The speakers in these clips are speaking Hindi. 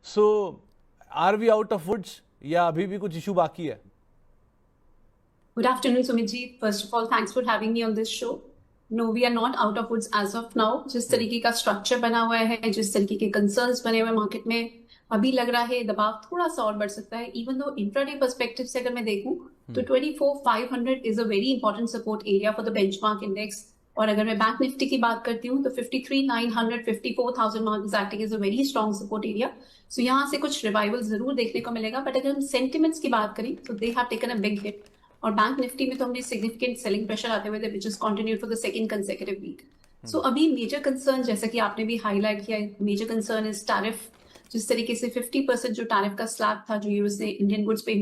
So are we out of woods या अभी भी कुछ इशू बाकी है? Good afternoon, Sumit ji. First of all, thanks for having me on this show. No, we are not out of woods as of now. जिस तरीके का स्ट्रक्चर बना हुआ है, जिस तरीके के कंसर्न्स बने हुए मार्केट में, अभी लग रहा है दबाव थोड़ा सा और बढ़ सकता है. इवन दो इंट्राडे पर्सपेक्टिव से अगर मैं देखूं तो 24,500 is a very important support area for the benchmark index. और अगर मैं बैंक निफ्टी की बात करती हूँ तो 53,900 54,000 mark is acting as a very strong support area. So यहाँ से कुछ रिवाइवल जरूर देखने को मिलेगा. बट अगर हम सेंटिमेंट्स की बात करें तो they have taken a big hit. और बैंक निफ्टी में तो हमने सिग्निफिकेंट सेलिंग प्रेशर आते हुए which is continued for the second consecutive week. So अभी मेजर कंसर्न, जैसा कि आपने भी हाईलाइट किया, मेजर कंसर्न इज टैरिफ. जिस तरीके से 50% जो टैरिफ का स्लैब था जो यूएस ने इंडियन गुड्स पे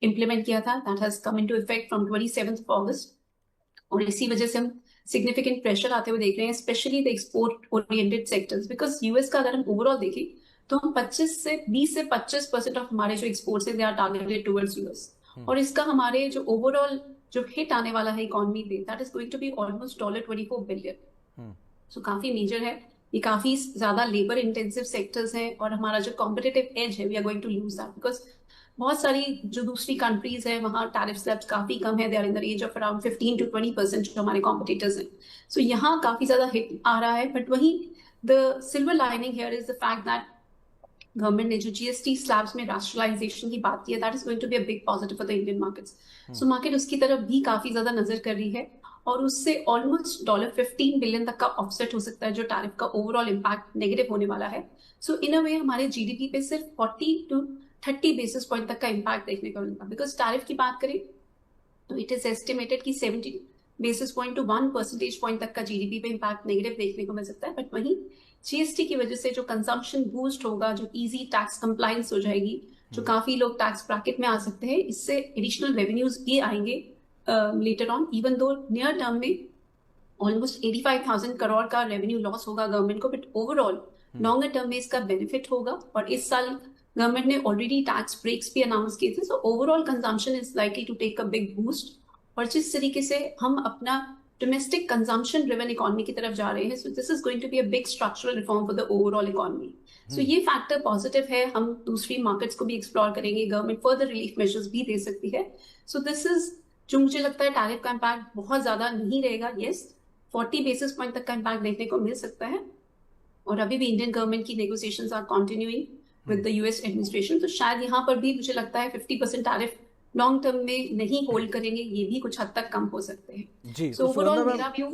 इंप्लीमेंट किया था, that has come into effect from 27th अगस्त. और इसी वजह से हम सिग्निफिकेंट प्रेशर आते हुए देख रहे हैं, specially the export oriented sectors. Because US का अगर हम ओवरऑल देखें तो हम 20 से 25% ऑफ हमारे जो एक्सपोर्ट्स है they are targeted towards US. और इसका हमारे जो ओवरऑल जो हिट आने वाला है इकोनॉमी पे, that is going to be almost $24 billion. सो काफी मेजर है. ये काफी ज्यादा लेबर इंटेंसिव सेक्टर्स हैं और हमारा जो कॉम्पिटिटिव एज है we are going to lose that. Because बहुत सारी जो दूसरी कंट्रीज है वहाँ टैरिफ स्लैब्स काफी कम है. They are in the range of around 15 to 20% जो हमारे कॉम्पिटिटर्स हैं. सो यहाँ काफी ज्यादा हिट आ रहा है. बट वही the silver lining here is the fact that government ने जो जीएसटी स्लैब्स में राशनलाइजेशन की बात की है, that is going to be a big positive for the Indian markets. So market उसकी तरफ भी काफी ज्यादा नजर कर रही है और उससे ऑलमोस्ट $15 बिलियन तक का ऑफसेट हो सकता है जो टैरिफ का ओवरऑल इम्पैक्ट नेगेटिव होने वाला है. सो इन अ वे हमारे जीडीपी पे सिर्फ 40 to 30 बेसिस पॉइंट तक का इम्पैक्ट देखने को मिलेगा. बिकॉज टैरिफ की बात करें तो इट इज एस्टिमेटेड कि 70 basis point two 1 percentage point तक का जीडीपी पे इम्पैक्ट नेगेटिव देखने को मिल सकता है. बट वहीं जीएसटी की वजह से जो कंजम्पशन बूस्ट होगा, जो इजी टैक्स कंप्लायंस हो जाएगी, जो काफी लोग टैक्स ब्रैकेट में आ सकते हैं, इससे एडिशनल रेवेन्यूज भी आएंगे later on. Even though near term में ऑलमोस्ट 85,000 करोड़ का रेवेन्यू लॉस होगा गवर्नमेंट को, बट ओवरऑल लॉन्गर टर्म में इसका बेनिफिट होगा. और इस साल गवर्नमेंट ने ऑलरेडी टैक्स ब्रेक्स भी अनाउंस किए थे. So overall consumption is likely to take a big boost. और जिस तरीके से हम अपना डोमेस्टिक कंजम्पशन ड्रिवन इकोनॉमी की तरफ जा रहे हैं, so this is going to be a big structural reform for the overall economy. So ये फैक्टर पॉजिटिव है. हम दूसरी मार्केट्स को भी एक्सप्लोर करेंगे. गवर्नमेंट फर्दर रिलीफ मेजर्स भी दे सकती है. सो दिस इज जो मुझे लगता है टैरिफ का इम्पैक्ट बहुत ज्यादा नहीं रहेगा. येस, 40 बेसिस पॉइंट तक का इम्पैक्ट देखने को मिल सकता है. और अभी भी इंडियन गवर्नमेंट की negotiations are continuing with the US administration. तो शायद यहाँ पर भी मुझे लगता है 50% टैरिफ लॉन्ग टर्म में नहीं होल्ड करेंगे, ये भी कुछ हद तक कम हो सकते हैं. जी. सो ओवरऑल मेरा व्यू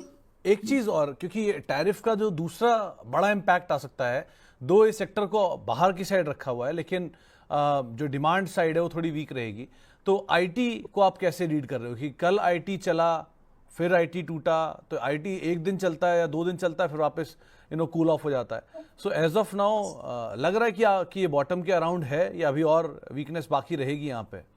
एक चीज और, क्योंकि टैरिफ का जो दूसरा बड़ा इम्पैक्ट आ सकता है, दो इस सेक्टर को बाहर की साइड रखा हुआ है लेकिन जो डिमांड साइड है वो थोड़ी वीक रहेगी. तो आईटी को आप कैसे रीड कर रहे हो कि कल आईटी चला फिर आईटी टूटा, तो आईटी एक दिन चलता है या 2 दिन चलता है फिर वापस कूल ऑफ हो जाता है. सो एज ऑफ नाउ लग रहा है कि ये बॉटम के अराउंड है या अभी और वीकनेस बाकी रहेगी यहाँ पे?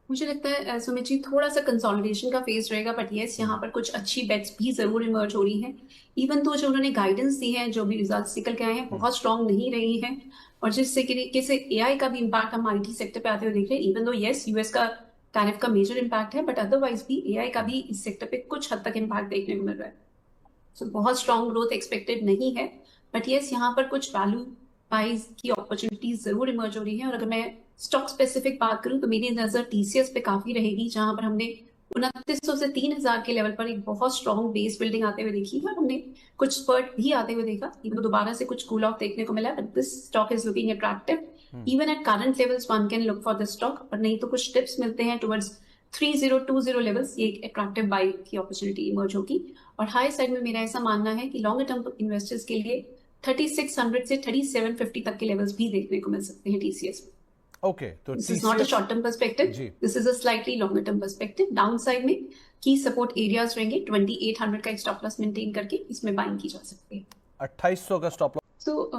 मुझे लगता है सुमित जी थोड़ा सा कंसोलिडेशन का फेज रहेगा. बट येस, यहाँ पर कुछ अच्छी बेट्स भी जरूर इमर्ज हो रही हैं. इवन तो जो उन्होंने गाइडेंस दी है, जो भी रिजल्ट्स निकल के आए हैं, बहुत स्ट्रांग नहीं रही है. और जिस तरीके से एआई का भी इम्पैक्ट हम आईटी सेक्टर पे आते हुए देख रहे हैं. इवन दो येस यूएस का टैरिफ का मेजर इम्पैक्ट है, बट अदरवाइज भी एआई का भी इस सेक्टर पे कुछ हद तक इम्पैक्ट देखने को मिल रहा है. सो बहुत स्ट्रांग ग्रोथ एक्सपेक्टेड नहीं है. बट येस, यहाँ पर कुछ वैल्यू बाइज की अपॉर्चुनिटीज जरूर इमर्ज हो रही है. और अगर मैं स्टॉक स्पेसिफिक बात करूं तो मेरी नजर टीसीएस पे काफी रहेगी, जहां पर हमने 2900 से 3000 के लेवल पर एक बहुत स्ट्रॉन्ग बेस बिल्डिंग आते हुए देखी है. और हमने कुछ स्पर्ट भी आते हुए देखा. इवन दोबारा से कुछ कूल ऑफ देखने को मिला. But this stock is looking attractive. Even at current levels one can look for the stock. और नहीं तो कुछ टिप्स मिलते हैं टुवर्ड्स 3020 लेवल्स, ये एक अट्रैक्टिव बाई की अपॉर्चुनिटी इमर्ज होगी. और हाई साइड में मेरा ऐसा मानना है कि लॉन्गर टर्म इन्वेस्टर्स के लिए 3600 से 3750 तक के लेवल्स भी देखने को मिल सकते हैं टीसीएस में. Okay, तो this is not a short term perspective. This is a slightly longer term perspective. Downside में की सपोर्ट एरियाज रहेंगे. 2800 का एक स्टॉप लॉस मेंटेन करके इसमें बाइंग की जा सकती है. 2800 का स्टॉप लॉस. तो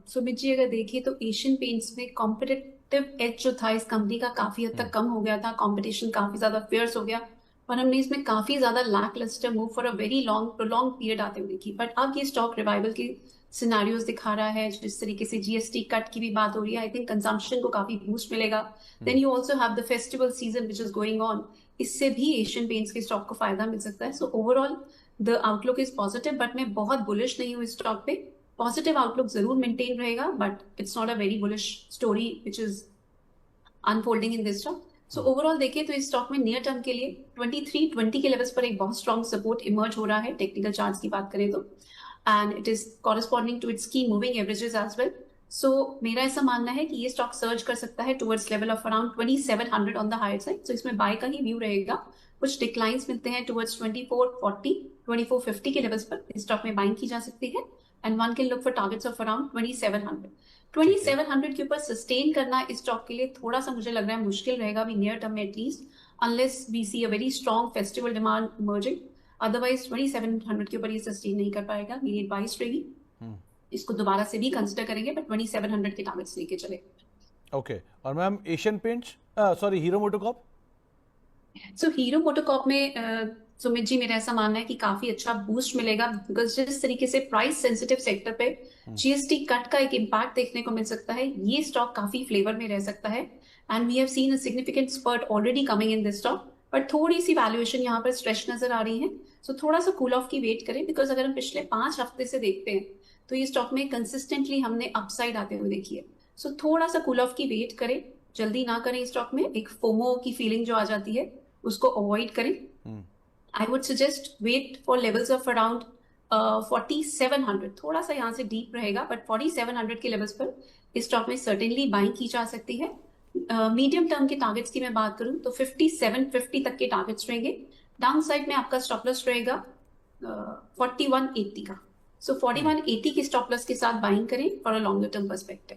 सुमित जी अगर देखिए तो एशियन पेंट्स में कॉम्पिटिटिव एज जो था इस कंपनी का काफी हद तक कम हो गया था. कॉम्पिटिशन काफी ज्यादा फियर्स हो गया और हमने इसमें काफी ज्यादा lacklustre move for a very long prolong period आते हुए देखी. बट अब ये स्टॉक रिवाइवल की सिनेरियोज दिखा रहा है. जिस तरीके से जीएसटी कट की भी बात हो रही है, आई थिंक कंजम्पशन को काफी बूस्ट मिलेगा. Then you also have the festival season which is going on. इससे भी एशियन पेंट्स के स्टॉक को फायदा मिल सकता है. So overall the outlook is positive. But मैं बहुत बुलिश नहीं हूँ इस स्टॉक पे. पॉजिटिव आउटलुक जरूर मेंटेन रहेगा, but it's not a very bullish story which is unfolding in this stock. So overall देखें तो इस स्टॉक में नियर टर्म के लिए 2320 के लेवल्स पर एक बहुत स्ट्रॉन्ग सपोर्ट इमर्ज हो रहा है टेक्निकल चार्ट्स की बात करें तो, and it is corresponding to its key moving averages as well. So मेरा ऐसा मानना है कि ये स्टॉक सर्च कर सकता है towards level of around 2700 on the higher side. So इसमें बाय का ही व्यू रहेगा। कुछ डिक्लाइंस मिलते हैं टुवर्ड्स 2440 2450 के लेवल्स पर इस स्टॉक में बाइंग की जा सकती है, and one can look for targets of around 2700। 2700 के ऊपर सस्टेन करना इस स्टॉक के लिए थोड़ा सा मुझे लग रहा है मुश्किल रहेगा अभी नियर टर्म में, at least unless we see a very strong festival demand emerging. Otherwise 2700 के ऊपर ये सस्टेन नहीं कर पाएगा, मेरी एडवाइस रहेगी इसको दोबारा से भी कंसिडर करेंगे, बट 2700 के टारगेट्स लेके चले। ओके और ma'am Asian paints, sorry hero MotoCorp. So hero MotoCorp में सुमित जी मेरा ऐसा मानना है कि काफी अच्छा बूस्ट मिलेगा, बिकॉज जिस तरीके से प्राइस सेंसिटिव सेक्टर पे जीएसटी कट का एक इम्पैक्ट देखने को मिल सकता है, ये स्टॉक काफी फ्लेवर में रह सकता है, and we have seen a significant spurt already coming in this stock, but थोड़ी सी वैल्यूएशन यहाँ पर स्ट्रेच नजर आ रही है। सो थोड़ा सा कूल ऑफ की वेट करें, बिकॉज अगर हम पिछले 5 हफ्ते से देखते हैं तो ये स्टॉक में कंसिस्टेंटली हमने अपसाइड आते हुए देखी है। सो थोड़ा सा कूल ऑफ की वेट करें, जल्दी ना करें इस स्टॉक में, एक फोमो की फीलिंग जो आ जाती है उसको अवॉइड करें। I would suggest wait for levels of around 4700, थोड़ा सा यहाँ से डीप रहेगा, बट 4700 के लेवल्स पर इस स्टॉक में सर्टेनली बाइंग की जा सकती है। मीडियम टर्म के टारगेट्स की मैं बात करूं तो 5750 तक के टारगेट्स रहेंगे। डाउन साइड में आपका स्टॉप लॉस रहेगा 4180 का। सो 4180 के स्टॉप लॉस के साथ बाइंग करें for a longer term perspective.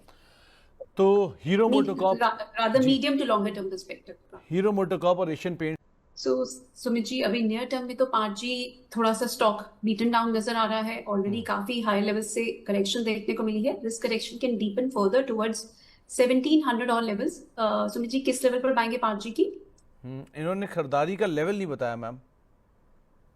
तो hero MotoCorp, rather medium to longer term perspective. Hero MotoCorp और Asian paint. So Sumit ji अभी नियर टर्म में तो 5G थोड़ा सा स्टॉक बीटन डाउन नजर आ रहा है, ऑलरेडी काफी हाई लेवल से करेक्शन देखने को मिली है। This correction can deepen further towards 1700 और लेवल्स। सुमित जी किस लेवल पर पाएंगे 5G की? इन्होंने खरीदारी का लेवल नहीं बताया मैम।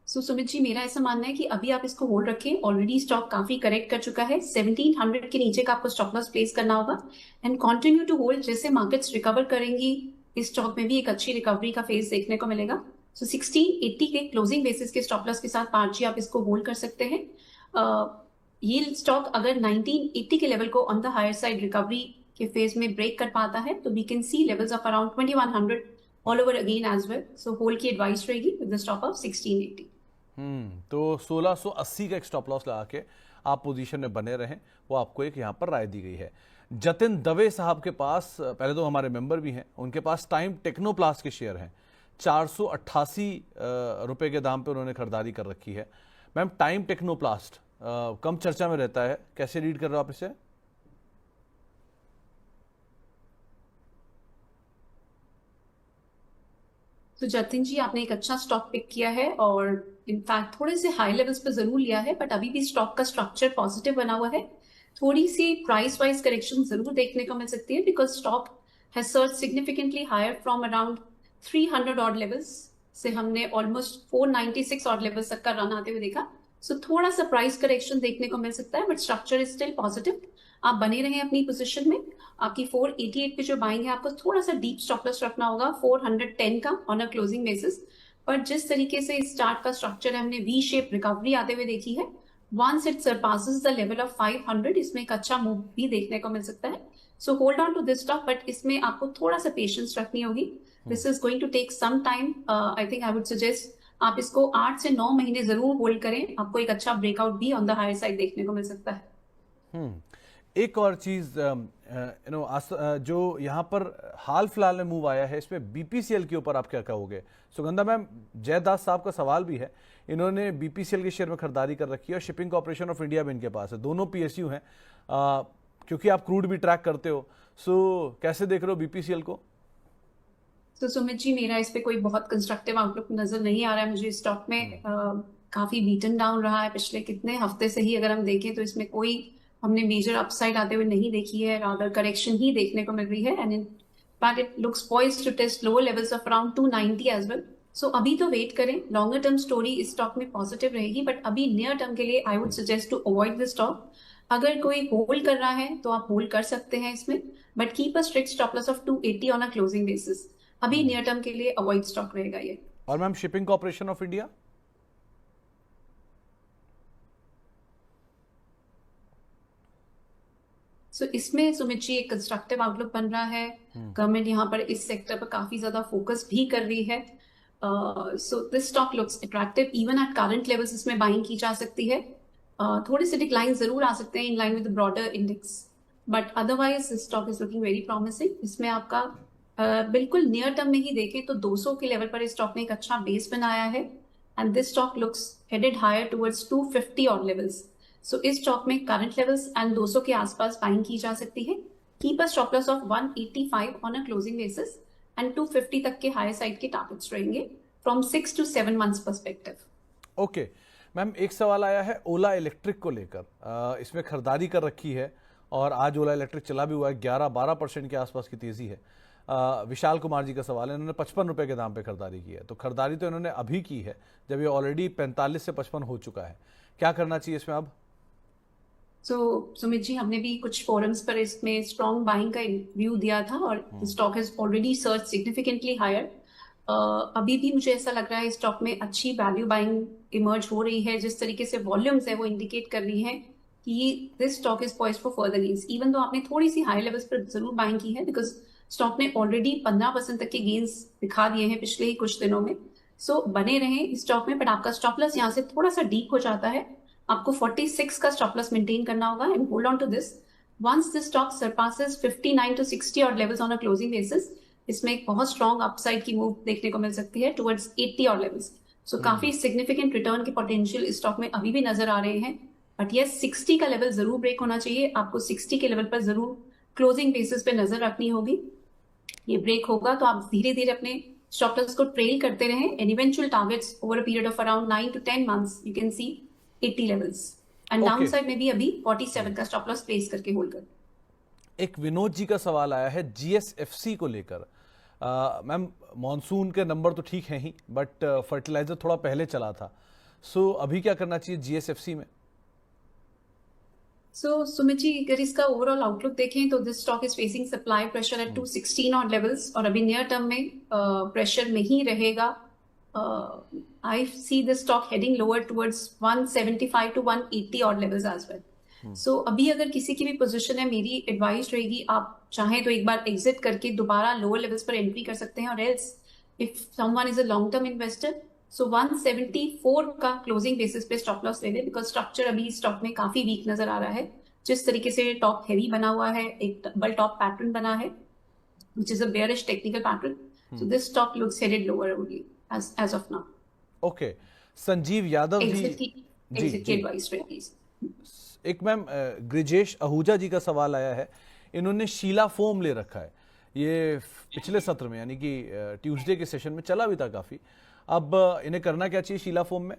सो सुमित जी मेरा ऐसा मानना है कि अभी आप इसको होल्ड रखें, ऑलरेडी स्टॉक काफी करेक्ट कर चुका है। 1700 के नीचे का आपको स्टॉप लॉस प्लेस करना होगा एंड कंटिन्यू टू होल्ड। जैसे मार्केट्स रिकवर करेंगी इस स्टॉक में भी एक अच्छी रिकवरी का फेज देखने को मिलेगा। सो 1680 के क्लोजिंग बेसिस के स्टॉप लॉस के साथ 5G आप इसको होल्ड कर सकते हैं। ये स्टॉक अगर 1980 के लेवल को on the higher side recovery के फेज में ब्रेक कर पाता है तो we can see levels of around 2100 all over again as well. So hold की एडवाइस रहेगी विद द स्टॉप ऑफ 1680। तो 1680 का एक स्टॉप लॉस लगा के आप पोजीशन में बने रहें, वो आपको एक यहाँ पर राय दी गई है। जतिन दवे साहब के पास, पहले तो हमारे मेंबर भी हैं, उनके पास टाइम टेक्नोप्लास्ट के शेयर हैं। 488 रुपए के दाम पे उन्होंने खरीदारी कर रखी है। मैम टाइम टेक्नोप्लास्ट कम चर्चा में रहता है, कैसे रीड कर रहे हो आप इसे? तो जतिन जी आपने एक अच्छा स्टॉक पिक किया है और इनफैक्ट थोड़े से हाई लेवल्स पे जरूर लिया है, बट अभी भी स्टॉक का स्ट्रक्चर पॉजिटिव बना हुआ है। थोड़ी सी प्राइस वाइज करेक्शन जरूर देखने को मिल सकती है, because stock has surged significantly higher from around 300 odd levels से हमने ऑलमोस्ट 496 ऑड लेवल्स तक का रन आते हुए देखा। सो थोड़ा सा प्राइस करेक्शन देखने को मिल सकता है, but structure is still positive. आप बने रहें अपनी पोजीशन में। आपकी 488 पे जो बाइंग है आपको थोड़ा सा डीप स्टॉप लॉस रखना होगा 410 का ऑन अ क्लोजिंग बेसिस। पर जिस तरीके से इस चार्ट का स्ट्रक्चर है, हमने वी शेप रिकवरी आते हुए देखी है। Once it surpasses the level of 500 इसमें एक अच्छा मूव भी देखने को मिल सकता है। So hold on to this stock, but इसमें आपको थोड़ा सा पेशेंस रखनी होगी। This is going to take some time. I think I would suggest आप इसको 8 से 9 महीने जरूर होल्ड करें, आपको एक अच्छा ब्रेकआउट भी ऑन द हायर साइड देखने को मिल सकता है। एक और चीज जो यहाँ पर हाल फिलहाल में मूव आया है, इसमें बीपीसीएल के ऊपर आप क्या कहोगे? सुगंधा मैम, जयदास साहब का सवाल भी है, इन्होंने बीपीसीएल के शेयर में खरीदारी कर रखी है और शिपिंग कॉर्पोरेशन ऑफ इंडिया भी इनके पास है, दोनों पीएसयू हैं। क्योंकि आप क्रूड भी ट्रैक करते हो, सो कैसे देख रहे हो बीपीसीएल को? तो सुमित जी मेरा इस पे कोई बहुत कंस्ट्रक्टिव आउटलुक नजर नहीं आ रहा है मुझे। स्टॉक में काफी बीटन डाउन रहा है पिछले कितने हफ्ते से ही, अगर हम देखें तो इसमें कोई हमने मेजर अपसाइड आते हुए नहीं देखी है, रादर करेक्शन ही देखने को मिल रही है। And in fact it looks poised to test lower levels of around 290 as well. So अभी तो वेट करें, लॉन्गर टर्म स्टोरी इस स्टॉक में पॉजिटिव रहेगी, बट अभी नियर टर्म के लिए I would suggest to avoid the stock. अगर कोई होल्ड कर रहा है तो आप होल्ड कर सकते हैं इसमें, but keep a strict stop loss of 280 on a closing basis. अभी नियर टर्म के लिए अवॉइड स्टॉक रहेगा ये। और ma'am shipping corporation of India? So इसमें सुमित जी एक कंस्ट्रक्टिव आउटलुक बन रहा है। गवर्नमेंट यहाँ पर इस सेक्टर पर काफी ज्यादा फोकस भी कर रही है। So this stock looks attractive even at current levels, इसमें बाइंग की जा सकती है। थोड़े से डिक्लाइन जरूर आ सकते हैं in line with broader index, but otherwise this stock is looking very promising. इसमें आपका बिल्कुल नियर टर्म में ही देखें तो 200 के लेवल पर इस स्टॉक ने एक अच्छा बेस बनाया है, and this stock looks headed higher towards 250 on levels. So इस स्टॉक में करंट लेवल्स एंड 200 के आसपास बाइंग की जा सकती है। Keep a stop loss of 185 on a closing basis, and 250 तक के हायर साइड के टारगेट्स रहेंगे from 6 to 7 months perspective. Okay ma'am, एक सवाल आया है ओला इलेक्ट्रिक को लेकर। इसमें खरीदारी कर रखी है और आज ओला इलेक्ट्रिक चला भी हुआ है, 11-12% के आसपास की तेजी है। विशाल कुमार जी का सवाल है, इन्होंने 55 रुपए के दाम पे खरीदारी की है। तो खरीदारी तो इन्होंने अभी की है जब ये ऑलरेडी 45 से 55 हो चुका है। क्या करना चाहिए इसमें अब? सो सुमित जी, हमने भी कुछ फोरम्स पर इसमें स्ट्रॉन्ग बाइंग का व्यू दिया था और stock has already surged significantly higher. अभी भी मुझे ऐसा लग रहा है स्टॉक में अच्छी वैल्यू बाइंग इमर्ज हो रही है। जिस तरीके से वॉल्यूम्स है वो इंडिकेट कर रही है कि this stock is poised for further gains, even तो आपने थोड़ी सी हाई लेवल्स पर जरूर बाइंग की है, बिकॉज स्टॉक ने ऑलरेडी 15% तक के गेन्स दिखा दिए हैं पिछले ही कुछ दिनों में। सो बने रहें इस स्टॉक में, बट आपका स्टॉप लॉस यहाँ से थोड़ा सा डीप हो जाता है। आपको 46 का स्टॉप लॉस मेंटेन करना होगा and hold on to this. Once this stock surpasses 59 to 60 और levels on a closing basis, इसमें एक बहुत स्ट्रॉन्ग अपसाइड की मूव देखने को मिल सकती है टुवर्ड्स 80 और लेवल्स। सो काफी सिग्निफिकेंट रिटर्न के पोटेंशियल इस स्टॉक में अभी भी नजर आ रहे हैं, बट ये 60 का लेवल जरूर ब्रेक होना चाहिए। आपको 60 के लेवल पर जरूर क्लोजिंग बेसिस पे नजर रखनी होगी। ये ब्रेक होगा तो आप धीरे धीरे अपने स्टॉप लॉस को ट्रेल करते रहें, and eventual targets over a period of around 9 to 10 months you can see 80 levels, and down side में भी अभी 47 का स्टॉप लॉस प्लेस करके होल्ड कर। एक विनोद जी का सवाल आया है जीएसएफसी को लेकर। मैम, मॉनसून के नंबर तो ठीक हैं ही, बट फर्टिलाइजर थोड़ा पहले चला था। सो अभी क्या करना चाहिए जीएसएफसी में? सो सुमित जी, अगर इसका ओवरऑल आउटलुक देखें तो this stock is facing supply pressure at 216 on levels, और अभी नियर टर्म में प्रेशर में ही रहेगा। I see this stock heading lower towards 175 to 180 on levels as well. So अभी अगर किसी की भी पोजीशन है, मेरी एडवाइस रहेगी आप चाहें तो एक बार एग्जिट करके दोबारा लोअर लेवल्स पर एंट्री कर सकते हैं, और else if someone is a long term investor, so 174 का क्लोजिंग बेसिस पे स्टॉप लॉस ले ले, बिकॉज स्ट्रक्चर अभी स्टॉक में काफी वीक नजर आ रहा है। जिस तरीके से टॉप हैवी बना हुआ है, एक डबल टॉप पैटर्न बना है which is a bearish technical pattern, so this stock looks headed lower only as of now. ओके, संजीव यादव जी exit की advice रहेगी। एक मैम ग्रिजेश आहूजा जी का सवाल आया है, इन्होंने शीला फोम ले रखा है। ये पिछले सत्र में यानी कि ट्यूसडे के सेशन में चला भी था काफी। अब इन्हें करना क्या चाहिए शीला फोम में?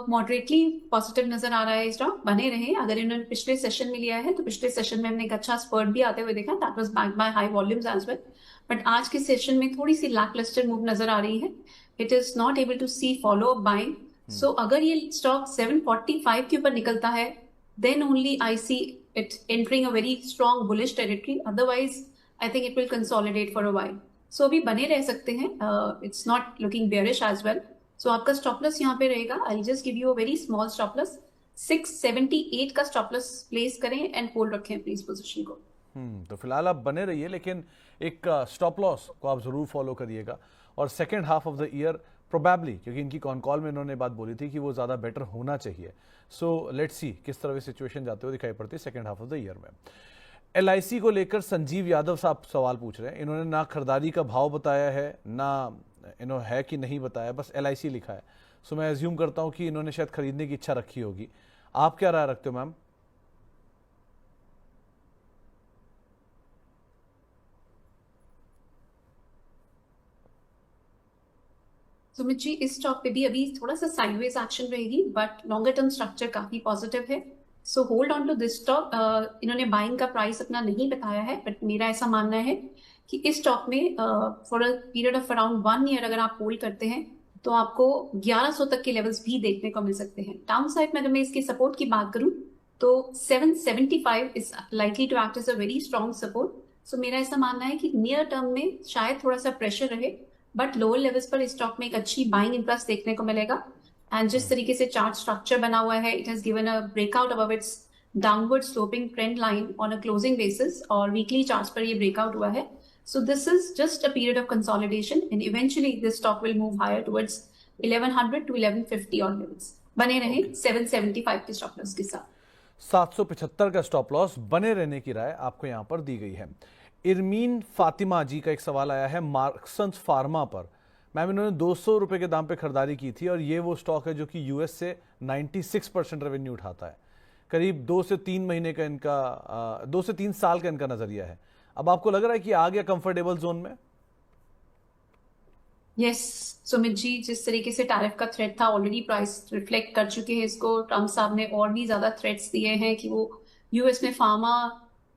मॉडरेटली पॉजिटिव नजर आ रहा है स्टॉक, बने रहे। अगर इन्होंने पिछले सेशन में लिया है तो पिछले सेशन में हमने एक अच्छा स्पर्ट भी आते हुए देखा, that was backed by high volumes as well, but आज के सेशन में थोड़ी सी लैकलस्टर मूव नजर आ रही है। It is not able to see follow up buying. So अगर ये स्टॉक 745 के ऊपर निकलता है, then only I see it entering a very strong bullish territory, otherwise I think it will consolidate for a while. So अभी बने रह सकते हैं, it's not looking bearish as well. So आपका स्टॉप लॉस यहाँ पे रहेगा, I just give you a very small stop loss, 678 का स्टॉप लॉस प्लेस करें एंड होल्ड रखें अपनी इस पोजीशन को। तो फिलहाल आप बने रहिए, लेकिन एक स्टॉप लॉस को आप जरूर फॉलो करिएगा। और second half of the year probably, क्योंकि इनकी कॉन कॉल में इन्होंने बात बोली थी कि वो ज़्यादा बेटर होना चाहिए। सो लेट्स सी किस तरह की सिचुएशन जाते हुए दिखाई पड़ती है second half of the year में। LIC को लेकर संजीव यादव साहब सवाल पूछ रहे हैं। इन्होंने ना खरीदारी का भाव बताया है, ना इन्होंने है कि नहीं बताया, बस LIC लिखा है। सो मैं एज्यूम करता हूं कि इन्होंने शायद खरीदने की इच्छा रखी होगी। आप क्या राय रखते हो मैम? सुमित जी, इस स्टॉक पे भी अभी थोड़ा सा साइडवेज एक्शन रहेगी, बट लॉन्गर टर्म स्ट्रक्चर काफी पॉजिटिव है। So hold on to this stock. इन्होंने बाइंग का प्राइस अपना नहीं बताया है, बट मेरा ऐसा मानना है कि इस स्टॉक में for a period of around 1 year अगर आप होल्ड करते हैं तो आपको 1100 तक के लेवल्स भी देखने को मिल सकते हैं। डाउन साइड में अगर मैं इसके सपोर्ट की बात करूं तो 775 is likely to act as a very strong support. So मेरा ऐसा मानना है कि नियर टर्म में शायद थोड़ा सा प्रेशर रहे, बट लोअर लेवल्स पर स्टॉक में एक अच्छी बाइंग इंपल्स देखने को मिलेगा। एंड जिस तरीके से चार्ट स्ट्रक्चर बना हुआ है, it has given a breakout above its downward sloping trend line on a closing basis, और वीकली चार्ट्स पर ये ब्रेकआउट हुआ है. So this is just a period of consolidation, and eventually this stock will move higher towards 1100 to 1150 on levels. बने रहे 775 के स्टॉप लॉस के साथ. 775 का स्टॉप लॉस बने रहने की राय आपको यहां पर दी गई है. इरमीन फातिमा जी का एक सवाल आया है मार्क्संस फार्मा पर. मैम, इन्होंने 200 रुपए के दाम पे खरीदारी की थी और ये वो स्टॉक है जो कि यूएस से 96% रेवेन्यू उठाता है. करीब 2 से 3 महीने का इनका 2 से 3 साल का इनका नजरिया है. अब आपको लग रहा है कि आ गया कंफर्टेबल जोन में? यस सुमित जी, जिस तरीके से टैरिफ का थ्रेट था, ऑलरेडी प्राइस रिफ्लेक्ट कर चुके हैं इसको. ट्रम्प साहब ने और भी ज्यादा थ्रेट्स दिए हैं कि वो यूएस में फार्मा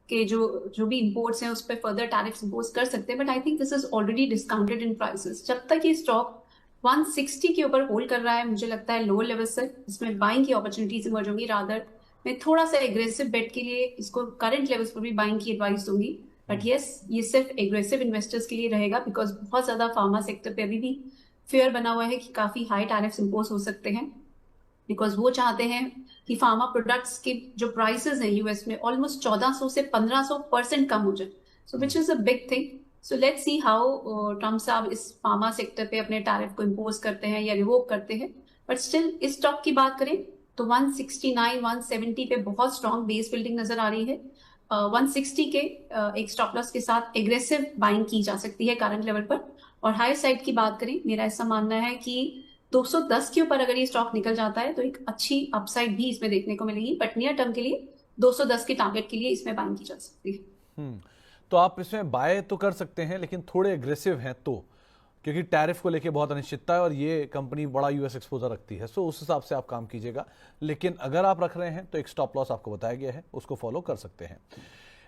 के जो भी इंपोर्ट्स हैं उस पर फर्दर टैरिफ्स इंपोज कर सकते हैं. But I think this is already discounted in prices. जब तक ये स्टॉक 160 के ऊपर होल्ड कर रहा है, मुझे लगता है लोअर लेवल से इसमें बाइंग की अपॉर्चुनिटीज इमर्ज होंगी. रादर मैं थोड़ा सा एग्रेसिव बेट के लिए इसको करंट लेवल्स पर भी बाइंग की एडवाइस दूंगी. बट यस, ये सिर्फ एग्रेसिव इन्वेस्टर्स के लिए रहेगा, बिकॉज बहुत ज्यादा फार्मा सेक्टर पे अभी भी फेयर बना हुआ है कि काफी हाई टैरिफ्स इंपोज हो सकते हैं. बिकॉज वो चाहते हैं कि फार्मा प्रोडक्ट्स के जो प्राइसेस हैं यूएस में ऑलमोस्ट 1400 से 1500% कम हो जाए. So which is a big thing. So let's see how Trump साहब इस फार्मा सेक्टर पे अपने टैरिफ को इंपोज करते हैं या रिवोक करते हैं. बट स्टिल इस स्टॉक की बात करें तो 169 170 पे बहुत स्ट्रॉन्ग बेस बिल्डिंग नजर आ रही है. 160 के एक स्टॉप लॉस के साथ एग्रेसिव बाइंग की जा सकती है करंट लेवल पर. और हाई साइड की बात करें, मेरा ऐसा मानना है कि 210 के ऊपर अगर ये स्टॉक निकल जाता है तो एक अच्छी अपसाइड भी इसमें देखने को मिलेगी. बट नियर टर्म के लिए 210 के टारगेट के लिए इसमें बाइंग की जा सकती है. तो आप इसमें बाय तो कर सकते हैं, लेकिन थोड़े एग्रेसिव हैं तो, क्योंकि टैरिफ को लेके बहुत अनिश्चितता है और ये कंपनी बड़ा यूएस एक्सपोजर रखती है. सो उस हिसाब से आप काम कीजिएगा. लेकिन अगर आप रख रहे हैं तो एक स्टॉप लॉस आपको बताया गया है, उसको फॉलो कर सकते हैं.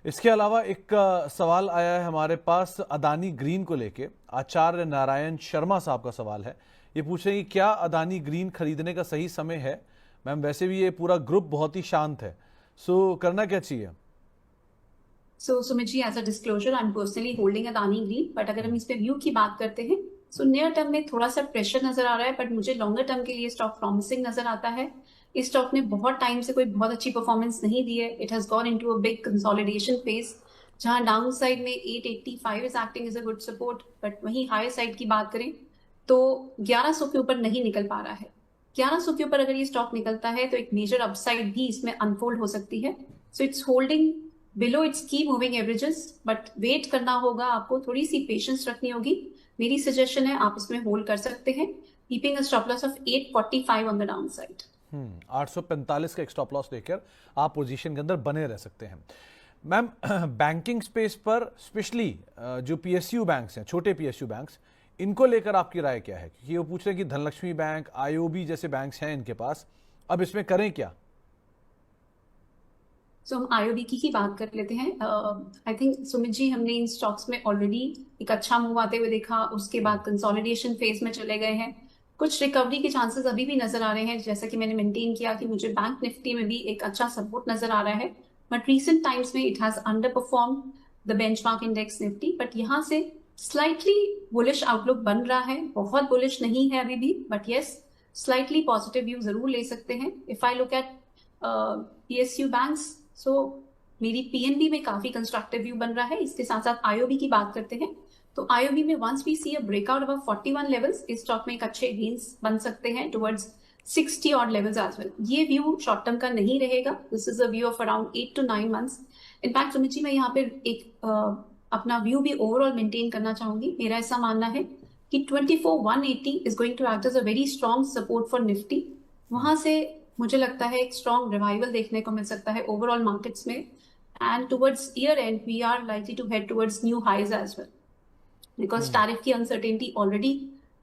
इसके अलावा एक सवाल आया है हमारे पास अदानी ग्रीन को लेके. आचार्य नारायण शर्मा साहब का सवाल है. ये पूछ रहे हैं कि क्या अदानी ग्रीन खरीदने का सही समय है? मैम, वैसे भी ये पूरा ग्रुप बहुत ही शांत है, सो करना क्या चाहिए? So Sumit ji, as a disclosure, I am personally holding Adani green. But अगर हम इस पे व्यू की बात करते हैं, सो नियर टर्म में थोड़ा सा प्रेशर नजर आ रहा है. बट मुझे लॉन्गर टर्म के लिए स्टॉक प्रॉमिसिंग नजर आता है. इस स्टॉक ने बहुत टाइम से कोई बहुत अच्छी परफॉर्मेंस नहीं दी है. It has gone into a big consolidation phase, जहां डाउन साइड में 885 is acting as a good support. But वहीं हाई साइड की बात करें तो 1100 के ऊपर नहीं निकल पा रहा है. 1100 के ऊपर अगर ये स्टॉक निकलता है तो एक मेजर अपसाइड भी इसमें अनफोल्ड हो सकती है. So it's holding below it's key moving averages. But wait करना होगा, आपको थोड़ी सी पेशेंस रखनी होगी. मेरी सजेशन है आप इसमें होल्ड कर सकते हैं, keeping a stop loss of 845 on the down side. 845 का एक स्टॉप लॉस लेकर आप पोजीशन के अंदर बने रह सकते हैं. मैम, बैंकिंग स्पेस पर स्पेशली जो पीएसयू बैंक्स हैं, छोटे पीएसयू बैंक्स, इनको लेकर आपकी राय क्या है? क्योंकि वो पूछ रहे हैं कि धनलक्ष्मी बैंक, आईओबी जैसे बैंक्स हैं इनके पास, अब इसमें करें क्या? सो हम आईओबी की ही बात कर लेते हैं. आई थिंक सुमित जी, हमने इन स्टॉक्स में ऑलरेडी एक अच्छा मूव आते हुए देखा. उसके बाद कंसोलिडेशन फेज में चले गए हैं. कुछ रिकवरी के चांसेस अभी भी नजर आ रहे हैं, जैसा कि मैंने मेंटेन किया कि मुझे बैंक निफ्टी में भी एक अच्छा सपोर्ट नजर आ रहा है. बट रीसेंट टाइम्स में it has under perform the benchmark index Nifty. But यहाँ से स्लाइटली बुलिश आउटलुक बन रहा है. बहुत बुलिश नहीं है अभी भी, but yes, slightly positive view जरूर ले सकते हैं. If I look at PSU banks, so मेरी पीएनबी में काफी कंस्ट्रक्टिव व्यू बन रहा है. इसके साथ साथ आईओबी की बात करते हैं तो आईओबी में once we see a breakout above 41 levels, इस स्टॉक में एक अच्छे गेन्स बन सकते हैं towards 60 odd levels as well. ये व्यू शॉर्ट टर्म का नहीं रहेगा. This is a view of around 8 to 9 months. In fact Sumit ji, मैं यहाँ पे एक अपना व्यू भी ओवरऑल मेंटेन करना चाहूंगी. मेरा ऐसा मानना है कि 24,180 is going to act as a very strong support for Nifty. वहां से मुझे लगता है एक स्ट्रॉन्ग रिवाइवल देखने को मिल सकता है ओवरऑल मार्केट्स में. And towards year end we are likely to head towards new highs as well, because tariff की अनसर्टेनिटी ऑलरेडी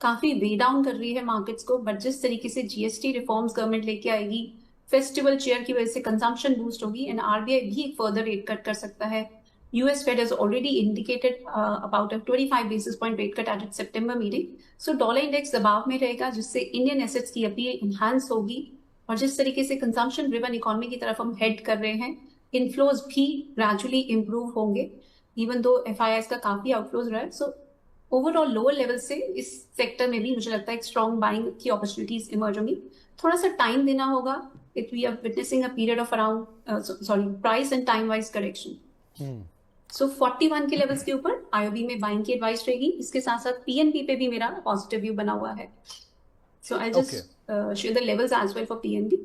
काफी वे डाउन कर रही है मार्केट्स को. बट जिस तरीके से जीएसटी रिफॉर्म्स गवर्नमेंट लेके आएगी, फेस्टिवल चेयर की वजह से कंजम्पशन बूस्ट होगी, एंड आरबीआई भी एक फर्दर रेट कट कर सकता है. US Fed has already indicated about a 25 basis point rate cut at its September meeting. So dollar index दबाव में रहेगा, जिससे इंडियन एसेट्स की अपील इनहांस होगी. और जिस तरीके से कंजम्पशन ड्रिवन इकोनॉमी की तरफ हम हेड कर रहे हैं, इनफ्लोज भी ग्रेजुअली इंप्रूव होंगे, इवन दो FIIs का काफी आउटफ्लोज रहा है. सो ओवरऑल लोअर लेवल से इस सेक्टर में भी मुझे लगता है एक स्ट्रॉन्ग बाइंग की अपॉर्चुनिटीज इमर्ज होंगी. थोड़ा सा टाइम देना होगा. It we are witnessing a period of around sorry price and time wise correction. So 41 के लेवल्स के ऊपर आईओबी में बाइंग की एडवाइस रहेगी. इसके साथ साथ पीएनबी पे भी मेरा पॉजिटिव व्यू बना हुआ है. So I just share the levels as well for PNB.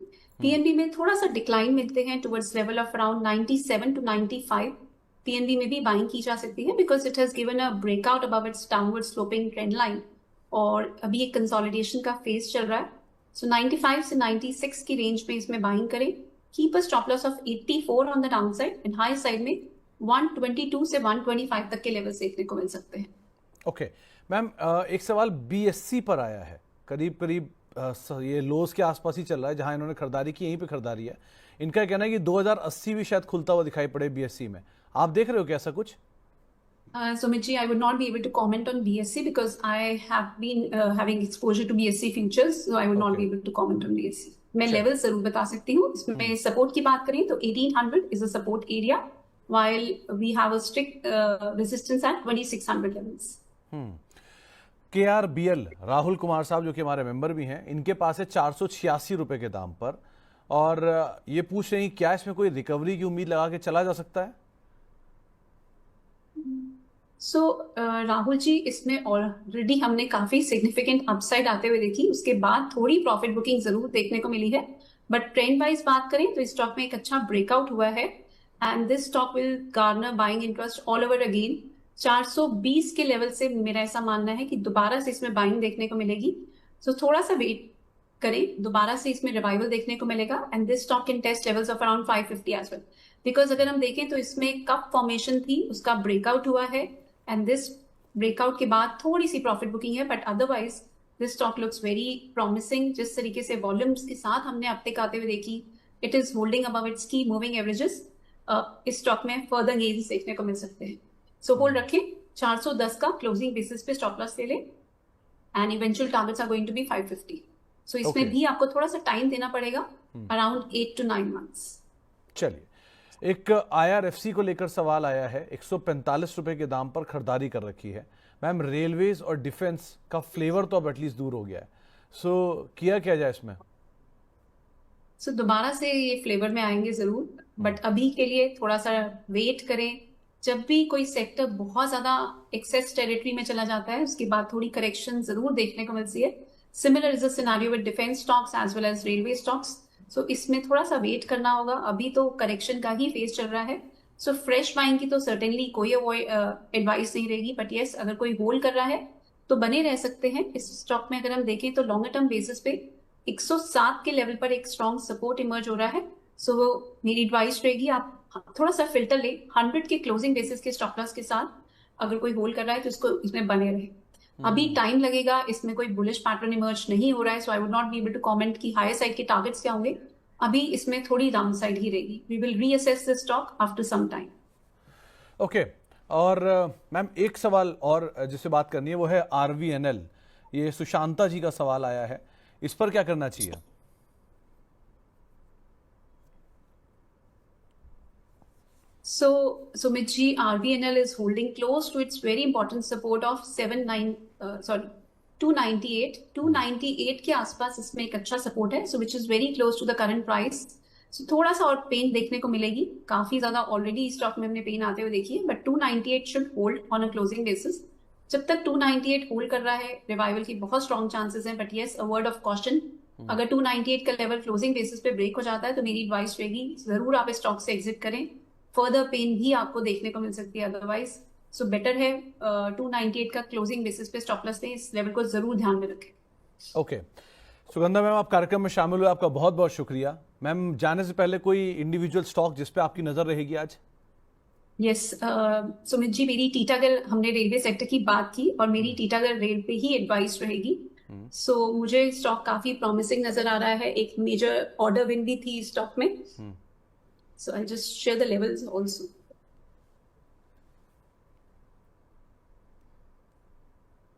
PNB में थोड़ा सा डिक्लाइन मिलते हैं towards level of around 97 to 95. PNB में भी बाइंग की जा सकती है because it has given a breakout above its downward sloping trend line और अभी एक कंसोलिडेशन का फेज चल रहा है. सो 95 से 96 की रेंज में इसमें बाइंग करें. Keep a stop loss of 84 on the down side and high side में 122 से 125 तक के लेवल देखने को मिल सकते हैं. ओके मैम, एक सवाल बीएससी पर आया है. करीब करीब ये लोस के आसपास ही चल रहा है. जहां इन्होंने खरीदारी की यहीं पे खरीदारी है. इनका कहना है कि 2080 भी शायद खुलता हुआ दिखाई पड़े बीएससी में. आप देख रहे हो क्या ऐसा कुछ? Sumit ji, I would not be able to comment on BSC because I have been having exposure to BSC futures, so I would not be able to comment on BSC. मैं लेवल जरूर बता सकती हूँ. इसमें सपोर्ट की बात करें तो 1800 is a support area, while we have a strict resistance at 2600 levels. KRBL Rahul Kumar साहब जो कि हमारे मेंबर भी हैं, इनके पास है 486 रुपए के दाम पर और ये पूछ रहे हैं क्या इसमें कोई रिकवरी की उम्मीद लगा के चला जा सकता है? सो राहुल जी, इसमें ऑलरेडी हमने काफी सिग्निफिकेंट अपसाइड आते हुए देखी. उसके बाद थोड़ी प्रॉफिट बुकिंग जरूर देखने को मिली है. बट ट्रेंड वाइज बात करें तो इस स्टॉक में एक अच्छा ब्रेकआउट हुआ है and this stock will Garner buying interest all over again. 420 के लेवल से मेरा ऐसा मानना है कि दोबारा से इसमें बाइंग देखने को मिलेगी. सो थोड़ा सा वेट करें, दोबारा से इसमें रिवाइवल देखने को मिलेगा and this stock can test levels of around 550 as well. Because अगर हम देखें तो इसमें कप फॉर्मेशन थी, उसका ब्रेकआउट हुआ है एंड दिस ब्रेकआउट के बाद थोड़ी सी प्रॉफिट बुकिंग है. But otherwise this stock looks very promising. जिस तरीके से वॉल्यूम्स के साथ हमने अपटेक आते हुए देखी, it is holding above it's key moving averages. इस स्टॉक में फर्दर गेन्स देखने को मिल सकते हैं. सो होल्ड रखें. 410 का क्लोजिंग बेसिस पे स्टॉप लॉस ले लें and eventual targets are going to be 550. So इसमें भी आपको थोड़ा सा टाइम देना पड़ेगा, अराउंड 8 to 9 months. चलिए, एक IRFC को लेकर सवाल आया है. 145 रुपए के दाम पर खरीदारी कर रखी है. मैम, रेलवेज और डिफेंस का फ्लेवर तो अब एटलीस्ट दूर हो गया है. सो किया क्या जाए इसमें? सो दोबारा से ये फ्लेवर में आएंगे जरूर, बट अभी के लिए थोड़ा सा वेट करें. जब भी कोई सेक्टर बहुत ज्यादा एक्सेस टेरिटरी में चला जाता है, उसके बाद थोड़ी करेक्शन जरूर देखने को मिलती है. Similar is a scenario with defence stocks as well as railway stocks. So इसमें थोड़ा सा वेट करना होगा. अभी तो करेक्शन का ही फेज चल रहा है. सो फ्रेश बाइंग की तो सर्टेनली कोई एडवाइस नहीं रहेगी. बट येस, अगर कोई होल्ड कर रहा है तो बने रह सकते हैं. इस स्टॉक में अगर हम देखें तो लॉन्गर टर्म बेसिस पे 107 के लेवल पर एक स्ट्रॉन्ग सपोर्ट इमर्ज हो रहा है. सो मेरी एडवाइस रहेगी आप थोड़ा सा फिल्टर ले. 100 के क्लोजिंग बेसिस के स्टॉप लॉस के साथ अगर कोई होल्ड कर रहा है तो इसको इसमें बने रहे. अभी टाइम लगेगा, इसमें कोई बुलिश पैटर्न इमर्ज नहीं हो रहा है. So I would not be able to comment कि हायर साइड के टारगेट्स क्या होंगे. अभी इसमें थोड़ी डाउन साइड ही रहेगी. We will reassess the stock after some time. Okay, और मैम एक सवाल और जिससे बात करनी है वो है RVNL. ये सुशांता जी का सवाल आया है, इस पर क्या करना चाहिए? So, Sumit ji, RVNL is holding close to its very important support of 298. 298 के आसपास इसमें एक अच्छा सपोर्ट है, so which is very close to the current price. So थोड़ा सा और पेन देखने को मिलेगी. काफी ज्यादा ऑलरेडी स्टॉक में हमने पेन आते हुए देखी है, but 298 should hold on a closing basis. जब तक 298 होल्ड कर रहा है, रिवाइवल की बहुत स्ट्रॉन्ग चांसेस हैं. But yes, a word of caution, अगर 298 का लेवल क्लोजिंग बेसिस पे ब्रेक हो जाता है तो मेरी एडवाइस रहेगी जरूर आप स्टॉक से एग्जिट करें. फर्दर पेन भी आपको देखने को मिल सकती है अदरवाइज. सो बेटर है 298 का क्लोजिंग बेसिस पे स्टॉप लॉस दें. इस लेवल को जरूर ध्यान में रखें. ओके, सुगंधा मैम, आप कार्यक्रम में शामिल हुए, आपका बहुत बहुत शुक्रिया. मैम, जाने से पहले कोई इंडिविजुअल स्टॉक जिस पे आपकी नजर रहेगी आज? यस, सुमित जी, मेरी टीटागढ़, हमने रेलवे सेक्टर की बात की और मेरी टीटागढ़ रेल पे ही एडवाइस रहेगी. सो मुझे स्टॉक काफी प्रॉमिसिंग नजर आ रहा है. एक मेजर ऑर्डर विन भी थी स्टॉक में. So I'll just share the levels also.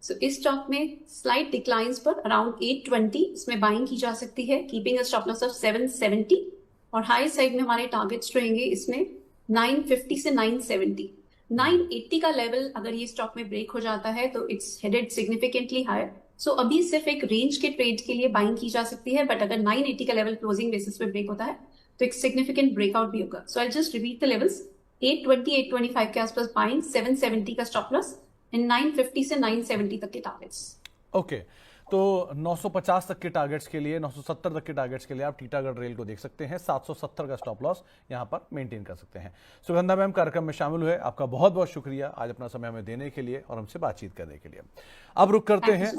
So इस स्टॉक में स्लाइट डिक्लाइंस पर अराउंड 820 इसमें बाइंग की जा सकती है, keeping a stop loss of 770. और हाई साइड में हमारे टारगेट्स रहेंगे इसमें 950 से 970. 980 का लेवल अगर ये स्टॉक में ब्रेक हो जाता है तो इट्स हेडेड सिग्निफिकेंटली हायर। सो अभी सिर्फ एक रेंज के ट्रेड के लिए बाइंग की जा सकती है, बट अगर 980 का लेवल क्लोजिंग बेसिस पे ब्रेक होता है तो एक सिग्निफिकेंट ब्रेकआउट भी होगा। So I just repeat the levels, 820 825 के आसपास बाइंग, 770 का स्टॉप लॉस एंड 950 से 970 तक के टारगेट्स। ओके, तो 950 तक के टारगेट्स के लिए, 970 तक के टारगेट्स के लिए आप टीटागढ़ रेल को देख सकते हैं। 770 का स्टॉप लॉस यहां पर मेंटेन कर सकते हैं। सुगंधा मैम कार्यक्रम में शामिल हुए, आपका बहुत बहुत शुक्रिया आज अपना समय हमें देने के लिए और हमसे बातचीत करने के लिए। अब रुक करते हैं